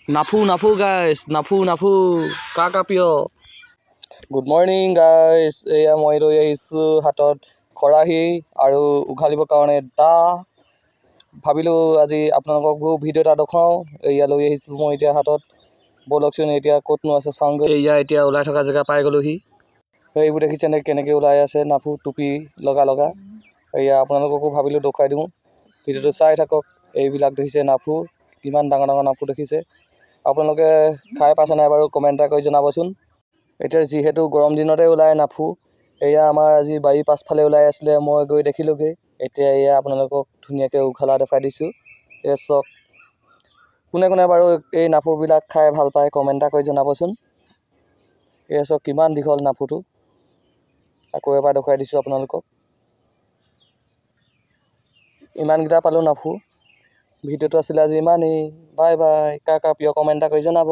নাফু guys নাফু কা প্ৰিয় good morning guys এয়া মই লৈ আহিছোঁ হাতত খৰাহি আৰু উঘালিবৰ কাৰণে দা ভাবিলোঁ আজি আপোনালোককো ভিডিঅ' এটা দেখাওঁ এয়া লৈ আহিছোঁ মই এতিয়া হাতত ব'লকচোন এতিয়া ক'তনো আছে চাওঁগৈ এয়া এতিয়া ওলাই থকা জেগা পাই গ'লোহি এইবোৰ দেখিছেনে কেনেকৈ ওলাই আছে নাফু টুপি লগা এয়া আপোনালোককো ভাবিলোঁ দেখুৱাই দিওঁ ভিডিঅ'টো চাই থাকক এইবিলাক দেখিছে নাফু কিমান ডাঙৰ নাফু দেখিছে আপোনালোকে খাই পাইছে নাই বাৰু কমেণ্ট এটা কৰি জনাবচোন এতিয়া যিহেতু গৰম দিনতে ওলাই নাফু এয়া আমাৰ আজি বাৰীৰ পাছফালে ওলাই আছিলে মই গৈ দেখিলোঁগৈ এতিয়া এয়া আপোনালোকক ধুনীয়াকৈ উঘালা দেখাই দিছোঁ এয়া চাওক কোনে বাৰু এই নাফুবিলাক খাই ভাল পায় কমেণ্ট এটা কৰি জনাবচোন এয়া চাওক কিমান দীঘল নাফুটো আকৌ এবাৰ দেখুৱাই দিছোঁ আপোনালোকক ইমানকেইটা পালোঁ নাফু ভিডিঅ'টো আছিলে আজি ইমানেই বাই কা প্ৰিয় কমেণ্ট এটা কৰি জনাব